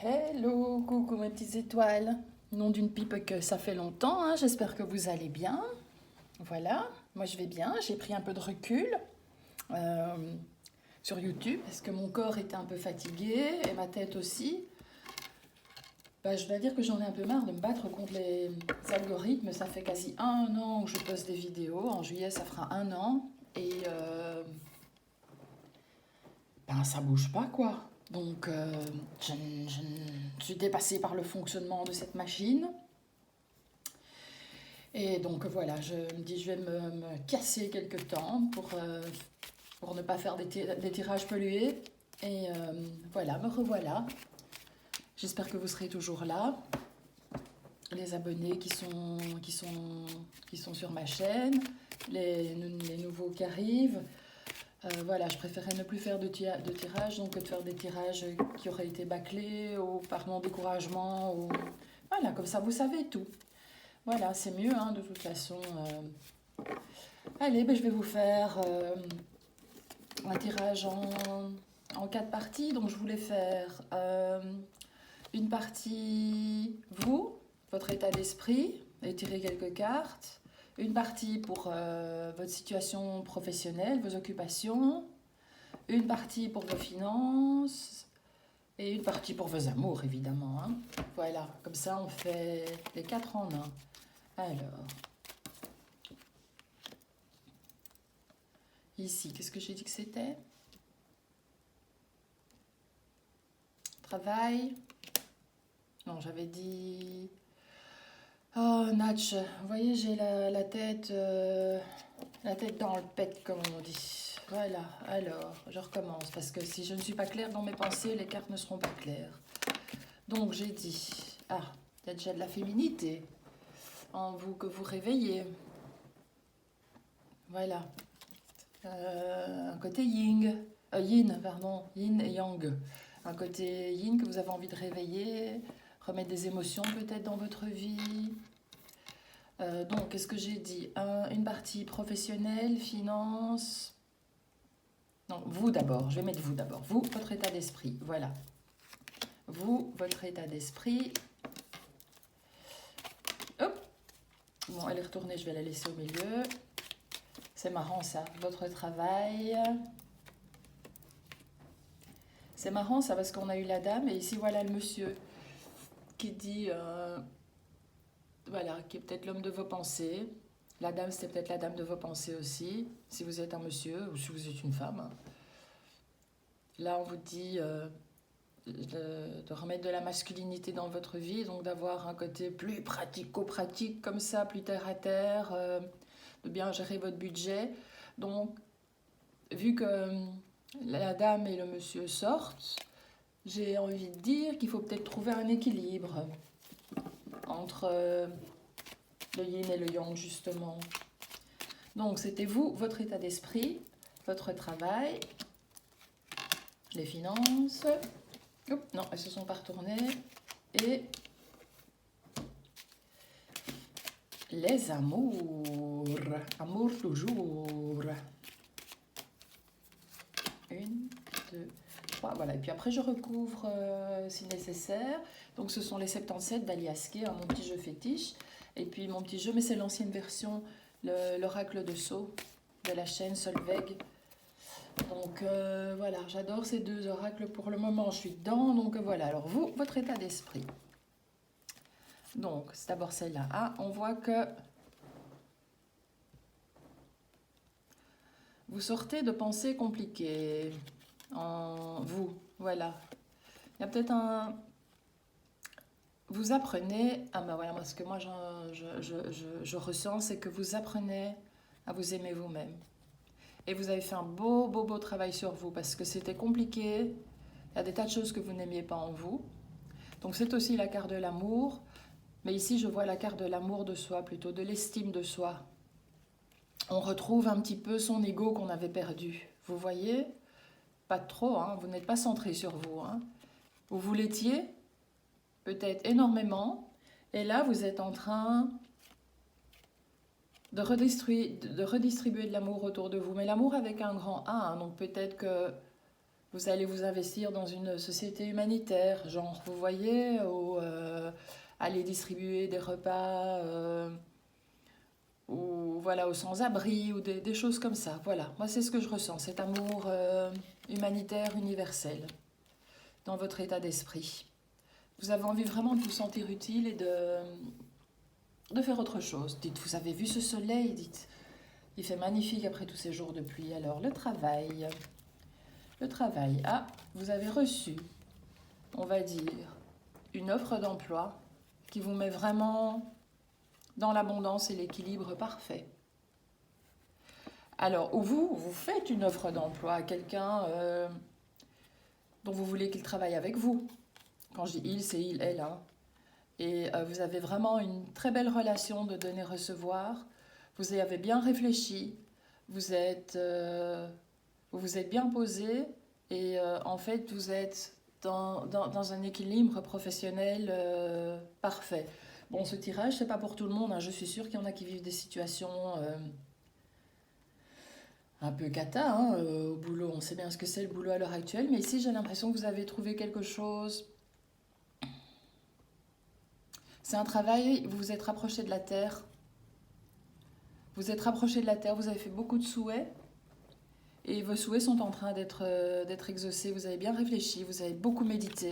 Hello, coucou mes petites étoiles. Nom d'une pipe que ça fait longtemps, hein. J'espère que vous allez bien. Voilà, moi je vais bien. J'ai pris un peu de recul euh, sur YouTube parce que mon corps était un peu fatigué et ma tête aussi. Je dois dire que j'en ai un peu marre de me battre contre les algorithmes. Ça fait quasi un an que je poste des vidéos. En juillet, ça fera un an. Et ça bouge pas quoi. Donc, je suis dépassée par le fonctionnement de cette machine. Et donc voilà, je me dis je vais me casser quelque temps pour ne pas faire des tirages pollués. Et voilà, me revoilà. J'espère que vous serez toujours là. Les abonnés qui sont sur ma chaîne, les nouveaux qui arrivent. Voilà, je préférais ne plus faire de tirage donc que de faire des tirages qui auraient été bâclés ou par mon découragement. Ou... Voilà, comme ça vous savez tout. Voilà, c'est mieux hein, de toute façon. Allez, je vais vous faire un tirage en 4 parties. Donc je voulais faire une partie vous, votre état d'esprit, et tirer quelques cartes. Une partie pour votre situation professionnelle, vos occupations. Une partie pour vos finances. Et une partie pour vos amours, évidemment. Hein. Voilà, comme ça on fait les 4 en un. Alors, ici, qu'est-ce que j'ai dit que c'était? Travail. Non, j'avais dit... Oh, Natch, vous voyez, j'ai la tête dans le pet, comme on dit. Voilà, alors, je recommence, parce que si je ne suis pas claire dans mes pensées, les cartes ne seront pas claires. Donc, j'ai dit... Ah, il y a déjà de la féminité en vous que vous réveillez. Voilà. Un côté yin, yin et yang. Un côté yin que vous avez envie de réveiller, remettre des émotions peut-être dans votre vie. Donc, qu'est-ce que j'ai dit? Une partie professionnelle, finance. Non, vous d'abord, je vais mettre vous d'abord. Vous, votre état d'esprit, voilà. Vous, votre état d'esprit. Hop. Bon, elle est retournée, je vais la laisser au milieu. C'est marrant ça, votre travail. C'est marrant ça parce qu'on a eu la dame et ici voilà le monsieur qui dit, voilà, qui est peut-être l'homme de vos pensées. La dame, c'était peut-être la dame de vos pensées aussi, si vous êtes un monsieur ou si vous êtes une femme. Là, on vous dit de remettre de la masculinité dans votre vie, donc d'avoir un côté plus pratico-pratique comme ça, plus terre à terre, de bien gérer votre budget. Donc, vu que la dame et le monsieur sortent, j'ai envie de dire qu'il faut peut-être trouver un équilibre entre le yin et le yang, justement. Donc, c'était vous, votre état d'esprit, votre travail, les finances. Oups, non, elles se sont pas retournées. Et les amours. Amour toujours. Une, deux, trois. Voilà. Et puis après, je recouvre si nécessaire. Donc, ce sont les 77 d'Aliaské, hein, mon petit jeu fétiche. Et puis, mon petit jeu, mais c'est l'ancienne version, l'oracle de Sceaux de la chaîne Solveig. Donc, voilà, j'adore ces deux oracles. Pour le moment, je suis dedans. Donc, voilà. Alors, vous, votre état d'esprit. Donc, c'est d'abord celle-là. Ah, on voit que vous sortez de pensées compliquées en vous, voilà. Il y a peut-être un... Vous apprenez... Ah ben voilà, moi, ce que moi je ressens, c'est que vous apprenez à vous aimer vous-même. Et vous avez fait un beau travail sur vous parce que c'était compliqué. Il y a des tas de choses que vous n'aimiez pas en vous. Donc c'est aussi la carte de l'amour. Mais ici, je vois la carte de l'amour de soi, plutôt de l'estime de soi. On retrouve un petit peu son ego qu'on avait perdu. Vous voyez? Pas trop, hein, vous n'êtes pas centré sur vous. Hein. Vous l'étiez, peut-être énormément, et là vous êtes en train de redistribuer de l'amour autour de vous. Mais l'amour avec un grand A, hein, donc peut-être que Vous allez vous investir dans une société humanitaire, genre, vous voyez, ou aller distribuer des repas, ou voilà, aux sans-abri, ou des choses comme ça. Voilà, moi c'est ce que je ressens, cet amour humanitaire universel dans votre état d'esprit. Vous avez envie vraiment de vous sentir utile et de faire autre chose. Dites, vous avez vu ce soleil, dites, il fait magnifique après tous ces jours de pluie. Alors, le travail. Le travail. Ah, vous avez reçu, on va dire, une offre d'emploi qui vous met vraiment dans l'abondance et l'équilibre parfait. Alors, ou vous faites une offre d'emploi à quelqu'un dont vous voulez qu'il travaille avec vous. Quand je dis il, c'est il, elle. Hein. Et vous avez vraiment une très belle relation de donner-recevoir. Vous y avez bien réfléchi. Vous vous êtes bien posé. Et en fait, vous êtes dans un équilibre professionnel parfait. Bon, ce tirage, c'est pas pour tout le monde. Hein. Je suis sûre qu'il y en a qui vivent des situations un peu cata hein, au boulot. On sait bien ce que c'est le boulot à l'heure actuelle. Mais ici, j'ai l'impression que vous avez trouvé quelque chose. C'est un travail, vous vous êtes rapproché de la terre. Vous êtes rapproché de la terre, vous avez fait beaucoup de souhaits. Et vos souhaits sont en train d'être exaucés. Vous avez bien réfléchi, vous avez beaucoup médité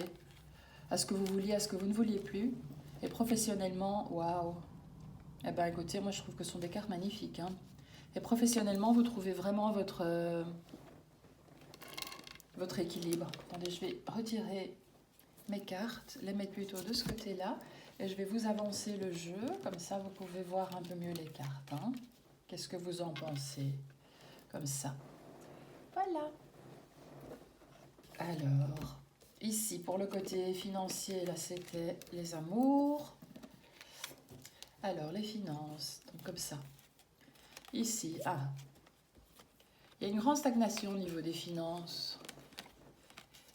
à ce que vous vouliez, à ce que vous ne vouliez plus. Et professionnellement, waouh. Eh bien écoutez, moi je trouve que ce sont des cartes magnifiques. Hein. Et professionnellement, vous trouvez vraiment votre équilibre. Attendez, je vais retirer mes cartes, les mettre plutôt de ce côté-là. Et je vais vous avancer le jeu, comme ça vous pouvez voir un peu mieux les cartes. Hein. Qu'est-ce que vous en pensez? Comme ça. Voilà. Alors, ici, pour le côté financier, là, c'était les amours. Alors, les finances, donc comme ça. Ici, il y a une grande stagnation au niveau des finances.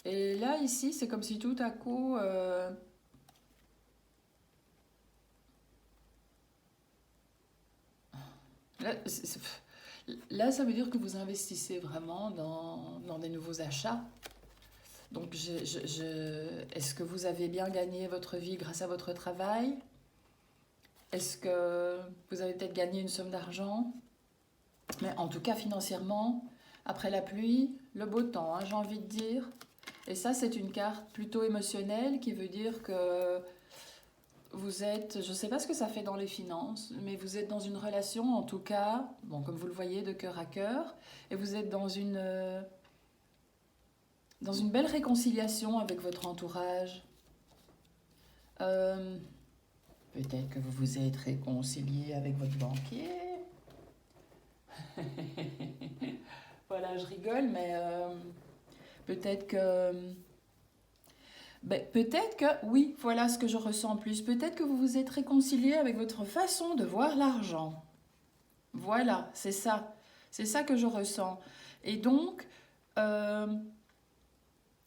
Et là, ici, c'est comme si tout à coup... Là, ça veut dire que vous investissez vraiment dans des nouveaux achats. Donc, est-ce que vous avez bien gagné votre vie grâce à votre travail? Est-ce que vous avez peut-être gagné une somme d'argent? Mais en tout cas, financièrement, après la pluie, le beau temps, hein, j'ai envie de dire. Et ça, c'est une carte plutôt émotionnelle qui veut dire que vous êtes, je ne sais pas ce que ça fait dans les finances, mais vous êtes dans une relation, en tout cas, bon, comme vous le voyez, de cœur à cœur, et vous êtes dans une belle réconciliation avec votre entourage. Peut-être que vous vous êtes réconcilié avec votre banquier. Voilà, je rigole, mais peut-être que... peut-être que, oui, voilà ce que je ressens en plus. Peut-être que vous vous êtes réconcilié avec votre façon de voir l'argent. Voilà, c'est ça. C'est ça que je ressens. Et donc,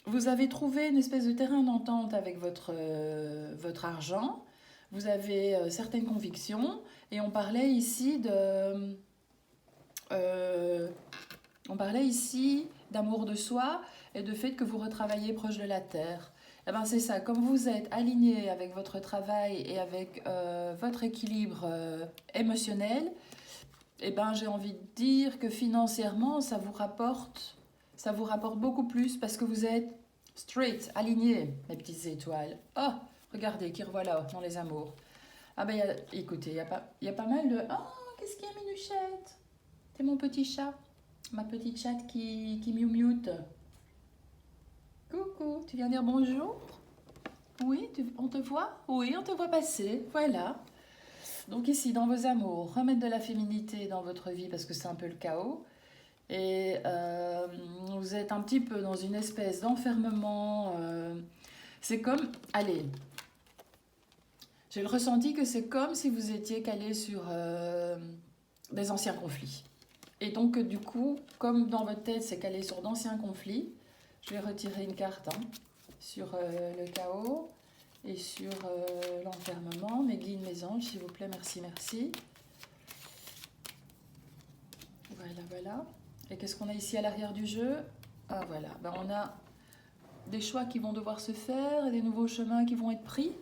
vous avez trouvé une espèce de terrain d'entente avec votre argent. Vous avez certaines convictions. Et on parlait ici d'amour de soi et de fait que vous retravaillez proche de la terre. Eh ben c'est ça, comme vous êtes aligné avec votre travail et avec votre équilibre émotionnel, eh ben j'ai envie de dire que financièrement, ça vous rapporte beaucoup plus parce que vous êtes straight, aligné, mes petites étoiles. Oh, regardez, qui revoilà dans les amours. Ah ben écoutez, il y a pas mal de... Oh, qu'est-ce qu'il y a, Minuchette? C'est mon petit chat, ma petite chatte qui miaute. Coucou, tu viens dire bonjour? Oui, on te voit? Oui, on te voit passer, voilà. Donc ici, dans vos amours, remettre de la féminité dans votre vie parce que c'est un peu le chaos. Et vous êtes un petit peu dans une espèce d'enfermement. C'est comme... Allez, j'ai le ressenti que c'est comme si vous étiez calé sur des anciens conflits. Et donc, du coup, comme dans votre tête, c'est calé sur d'anciens conflits, je vais retirer une carte sur le chaos et sur l'enfermement. Mes guides, mes anges, s'il vous plaît, merci, merci. Voilà, voilà. Et qu'est-ce qu'on a ici à l'arrière du jeu? Ah voilà, ben, on a des choix qui vont devoir se faire, des nouveaux chemins qui vont être pris,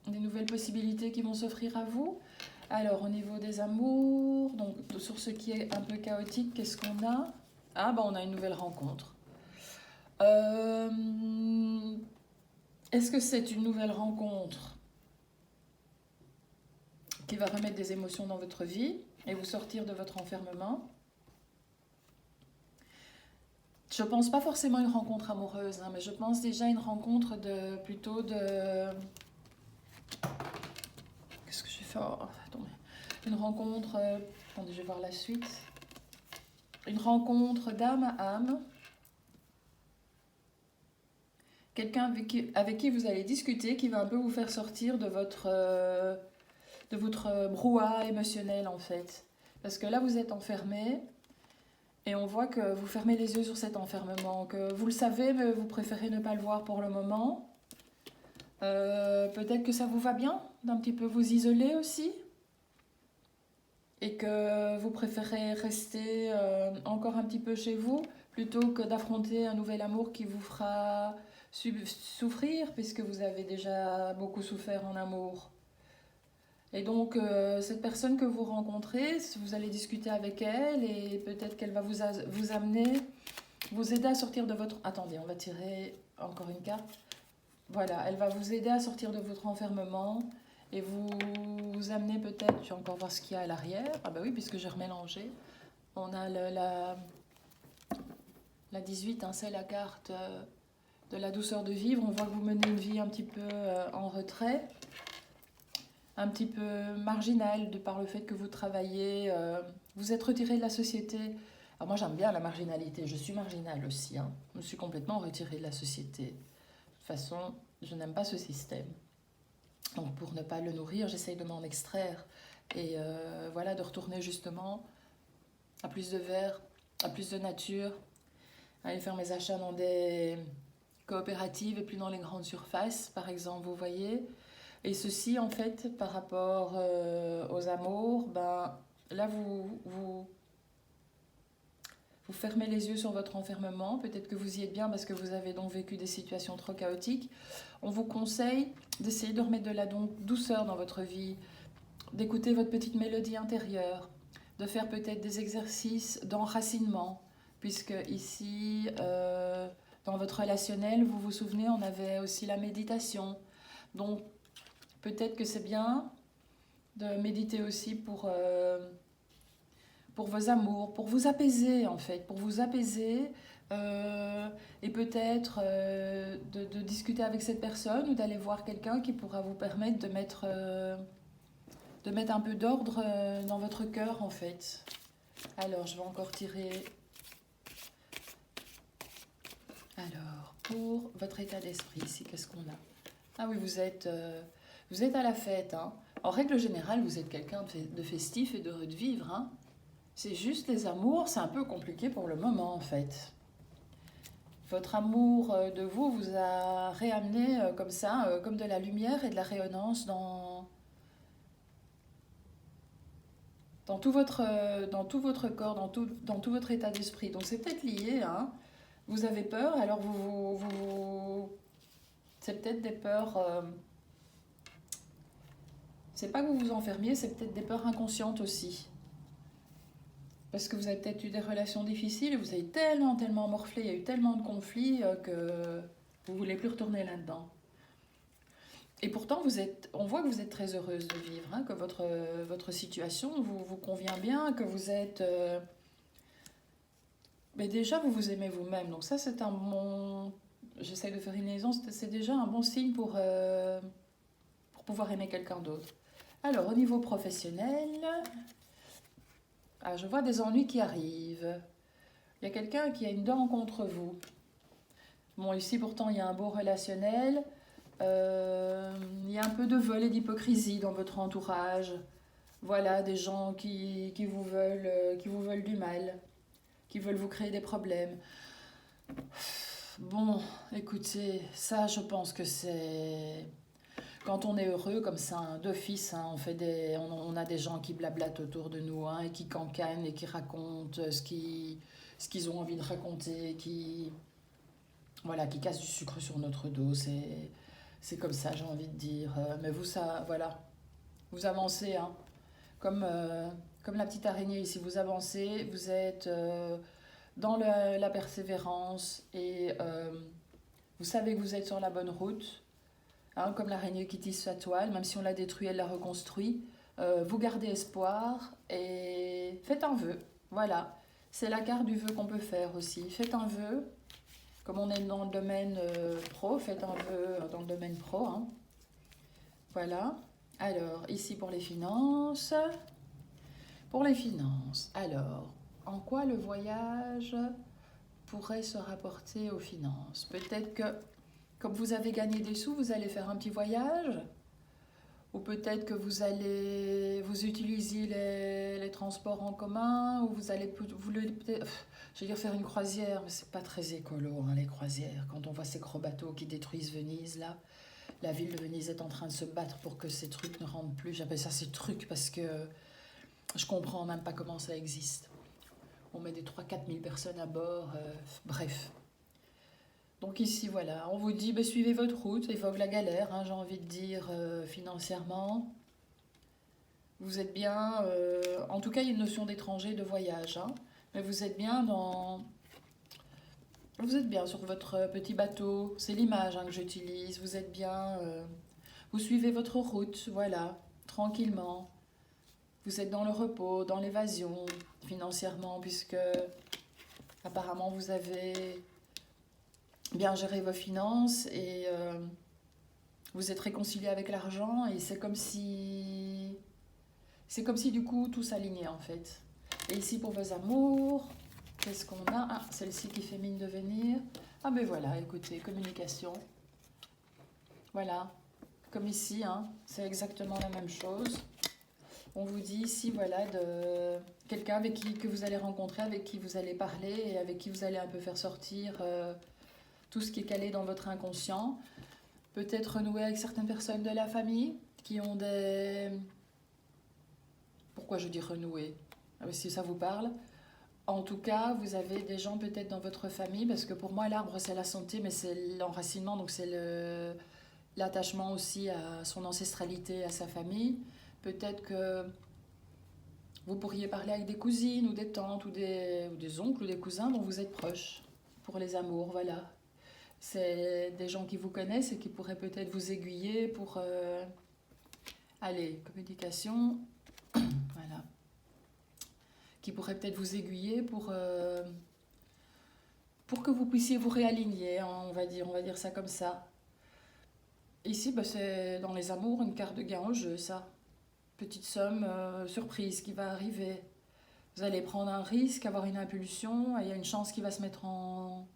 des nouvelles possibilités qui vont s'offrir à vous. Alors, au niveau des amours, donc sur ce qui est un peu chaotique, qu'est-ce qu'on a? Ah, ben on a une nouvelle rencontre. Euh, Est-ce que c'est une nouvelle rencontre qui va remettre des émotions dans votre vie et vous sortir de votre enfermement? Je pense pas forcément une rencontre amoureuse, hein, mais je pense déjà une rencontre plutôt de... Qu'est-ce que je vais faire? Oh, attendez. Une rencontre... attendez, je vais voir la suite. Une rencontre d'âme à âme. Quelqu'un avec qui vous allez discuter, qui va un peu vous faire sortir de votre brouhaha émotionnel, en fait. Parce que là, vous êtes enfermé. Et on voit que vous fermez les yeux sur cet enfermement, que vous le savez, mais vous préférez ne pas le voir pour le moment. Peut-être que ça vous va bien d'un petit peu vous isoler aussi. Et que vous préférez rester encore un petit peu chez vous, plutôt que d'affronter un nouvel amour qui vous fera souffrir, puisque vous avez déjà beaucoup souffert en amour. Et donc, cette personne que vous rencontrez, vous allez discuter avec elle et peut-être qu'elle va vous amener, vous aider à sortir de votre... Attendez, on va tirer encore une carte. Voilà, elle va vous aider à sortir de votre enfermement et vous amener peut-être... Je vais encore voir ce qu'il y a à l'arrière. Ah bah oui, puisque j'ai remélangé. On a la 18, hein, c'est la carte de la douceur de vivre. On voit que vous menez une vie un petit peu en retrait, un petit peu marginal de par le fait que vous travaillez, vous êtes retiré de la société. Alors moi j'aime bien la marginalité, je suis marginale aussi, hein. Je me suis complètement retirée de la société. De toute façon, je n'aime pas ce système. Donc pour ne pas le nourrir, j'essaye de m'en extraire. Et voilà, de retourner justement à plus de verre, à plus de nature, aller faire mes achats dans des coopératives et plus dans les grandes surfaces, par exemple, vous voyez. Et ceci, en fait, par rapport aux amours, ben, là, vous fermez les yeux sur votre enfermement. Peut-être que vous y êtes bien parce que vous avez donc vécu des situations trop chaotiques. On vous conseille d'essayer de remettre de la douceur dans votre vie, d'écouter votre petite mélodie intérieure, de faire peut-être des exercices d'enracinement, puisque ici, dans votre relationnel, vous vous souvenez, on avait aussi la méditation. Donc, peut-être que c'est bien de méditer aussi pour vos amours, pour vous apaiser en fait, pour vous apaiser et peut-être de discuter avec cette personne ou d'aller voir quelqu'un qui pourra vous permettre de mettre un peu d'ordre dans votre cœur en fait. Alors, je vais encore tirer. Alors, pour votre état d'esprit ici, qu'est-ce qu'on a? Ah oui, vous êtes à la fête, hein. En règle générale, vous êtes quelqu'un de festif et d'heureux de vivre, hein. C'est juste les amours, c'est un peu compliqué pour le moment, en fait. Votre amour de vous a réamené comme ça, comme de la lumière et de la rayonnance dans tout votre corps, dans tout votre état d'esprit. Donc c'est peut-être lié, hein. Vous avez peur, alors c'est peut-être des peurs... c'est pas que vous vous enfermiez, c'est peut-être des peurs inconscientes aussi. Parce que vous avez peut-être eu des relations difficiles, et vous avez tellement morflé, il y a eu tellement de conflits que vous ne voulez plus retourner là-dedans. Et pourtant, on voit que vous êtes très heureuse de vivre, hein, que votre situation vous convient bien, que vous êtes... Mais déjà, vous vous aimez vous-même. Donc ça, c'est un bon... J'essaie de faire une liaison, c'est déjà un bon signe pour pouvoir aimer quelqu'un d'autre. Alors, au niveau professionnel... Ah, je vois des ennuis qui arrivent. Il y a quelqu'un qui a une dent contre vous. Bon, ici, pourtant, il y a un beau relationnel. Il y a un peu de vol et d'hypocrisie dans votre entourage. Voilà, des gens qui vous veulent du mal, qui veulent vous créer des problèmes. Bon, écoutez, ça, je pense que c'est Quand on est heureux comme ça, hein, d'office, hein, on a des gens qui blablatent autour de nous, hein, et qui cancanent et qui racontent ce qu'ils ont envie de raconter, voilà, qui cassent du sucre sur notre dos. C'est comme ça, j'ai envie de dire. Mais vous, ça, voilà, vous avancez, hein, comme, comme la petite araignée ici, vous avancez, vous êtes dans la persévérance et vous savez que vous êtes sur la bonne route. Hein, comme l'araignée qui tisse sa toile, même si on l'a détruit, elle la reconstruit. Vous gardez espoir et faites un vœu. Voilà, c'est la carte du vœu qu'on peut faire aussi. Faites un vœu, comme on est dans le domaine pro, faites un vœu dans le domaine pro. Hein. Voilà, alors ici pour les finances. Pour les finances, alors, en quoi le voyage pourrait se rapporter aux finances? Peut-être que comme vous avez gagné des sous, vous allez faire un petit voyage. Ou peut-être que vous utilisez les transports en commun, ou vous allez je veux dire faire une croisière, mais c'est pas très écolo, hein, les croisières. Quand on voit ces gros bateaux qui détruisent Venise, là, la ville de Venise est en train de se battre pour que ces trucs ne rentrent plus. J'appelle ça ces trucs parce que je comprends même pas comment ça existe. On met des 3 000 à 4 000 personnes à bord, bref. Donc ici, voilà, on vous dit, suivez votre route, évoque la galère, hein, j'ai envie de dire, financièrement. Vous êtes bien, en tout cas, il y a une notion d'étranger, de voyage, hein, mais vous êtes bien vous êtes bien sur votre petit bateau, c'est l'image, hein, que j'utilise, vous êtes bien, vous suivez votre route, voilà, tranquillement. Vous êtes dans le repos, dans l'évasion, financièrement, puisque apparemment vous avez bien géré vos finances et vous êtes réconcilié avec l'argent et c'est comme si du coup tout s'alignait en fait. Et ici pour vos amours, qu'est-ce qu'on a? Ah, celle-ci qui fait mine de venir. Ah ben voilà, écoutez, communication. Voilà, comme ici, hein, c'est exactement la même chose. On vous dit ici, voilà, de quelqu'un que vous allez rencontrer, avec qui vous allez parler et avec qui vous allez un peu faire sortir tout ce qui est calé dans votre inconscient. Peut-être renouer avec certaines personnes de la famille qui ont des... Pourquoi je dis renouer? Si ça vous parle. En tout cas, vous avez des gens peut-être dans votre famille, parce que pour moi, l'arbre, c'est la santé, mais c'est l'enracinement, donc c'est l'attachement aussi à son ancestralité, à sa famille. Peut-être que vous pourriez parler avec des cousines ou des tantes ou des oncles ou des cousins dont vous êtes proches pour les amours, voilà. C'est des gens qui vous connaissent et qui pourraient peut-être vous aiguiller pour... allez, communication, voilà. Qui pourraient peut-être vous aiguiller pour que vous puissiez vous réaligner, hein, on va dire ça comme ça. Ici, c'est dans les amours une carte de gain en jeu, ça. Petite somme surprise qui va arriver. Vous allez prendre un risque, avoir une impulsion, et il y a une chance qui va se mettre en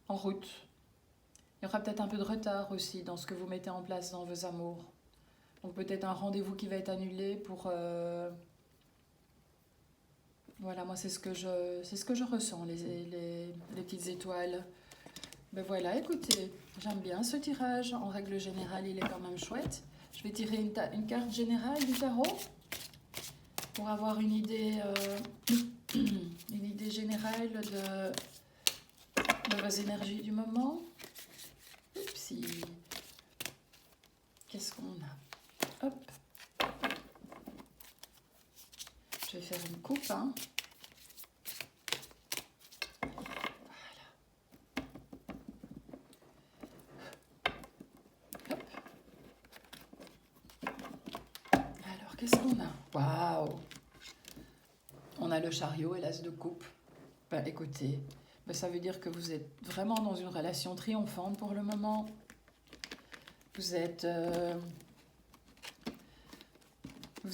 route. Il y aura peut-être un peu de retard aussi dans ce que vous mettez en place dans vos amours. Donc peut-être un rendez-vous qui va être annulé pour... Voilà, moi c'est ce que je ressens, les petites étoiles. Ben voilà, écoutez, j'aime bien ce tirage. En règle générale, il est quand même chouette. Je vais tirer une carte générale du tarot pour avoir une idée, une idée générale de vos énergies du moment. Oupsie. Qu'est-ce qu'on a? Hop. Je vais faire une coupe, hein. Qu'est-ce qu'on a? Waouh! On a le chariot et l'as de coupe. Ben, écoutez, ça veut dire que vous êtes vraiment dans une relation triomphante pour le moment. Vous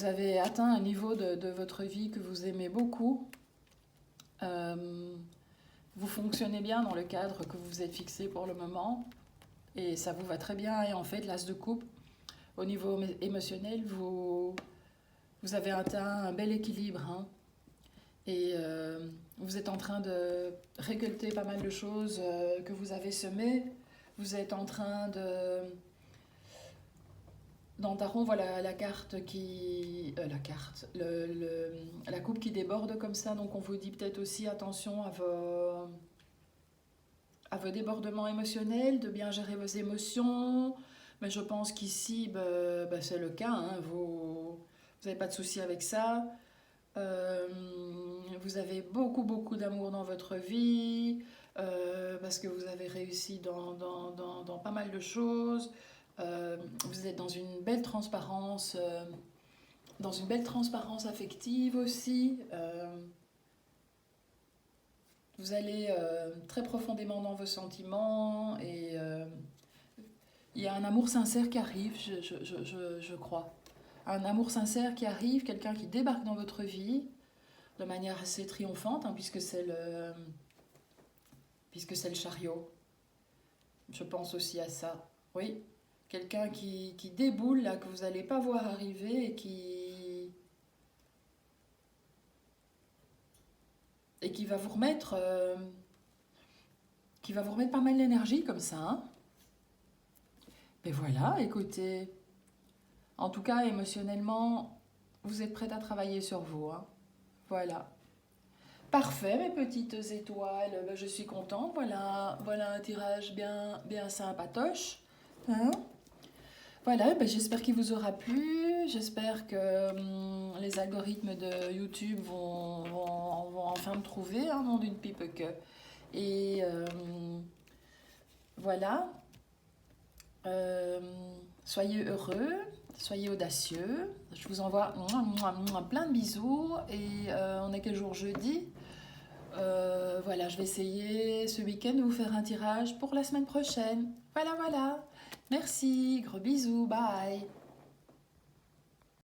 avez atteint un niveau de votre vie que vous aimez beaucoup. Vous fonctionnez bien dans le cadre que vous vous êtes fixé pour le moment. Et ça vous va très bien. Et en fait, l'as de coupe, au niveau émotionnel, vous avez atteint un bel équilibre, hein. Et vous êtes en train de récolter pas mal de choses que vous avez semées. Vous êtes en train de... Dans Tarot, voilà la carte qui... la carte, la coupe qui déborde comme ça. Donc on vous dit peut-être aussi attention à vos débordements émotionnels, de bien gérer vos émotions. Mais je pense qu'ici, c'est le cas. Hein. Vous n'avez pas de souci avec ça. Vous avez beaucoup, beaucoup d'amour dans votre vie. Parce que vous avez réussi dans pas mal de choses. Vous êtes dans une belle transparence affective aussi. Vous allez très profondément dans vos sentiments et il y a un amour sincère qui arrive, je crois. Un amour sincère qui arrive, quelqu'un qui débarque dans votre vie de manière assez triomphante, hein, puisque c'est le chariot. Je pense aussi à ça. Oui, quelqu'un qui déboule, là, que vous n'allez pas voir arriver et qui va vous remettre pas mal d'énergie comme ça. Hein. Mais voilà, écoutez, en tout cas, émotionnellement, vous êtes prête à travailler sur vous. Hein. Voilà. Parfait, mes petites étoiles, je suis contente. Voilà un tirage bien sympatoche. Hein. Voilà, j'espère qu'il vous aura plu. J'espère que les algorithmes de YouTube vont enfin me trouver, hein, nom d'une pipe que. Et voilà. Soyez heureux, soyez audacieux. Je vous envoie plein de bisous. Et on est quel jour? Jeudi. Voilà, je vais essayer ce week-end de vous faire un tirage pour la semaine prochaine. Voilà. Merci, gros bisous, bye.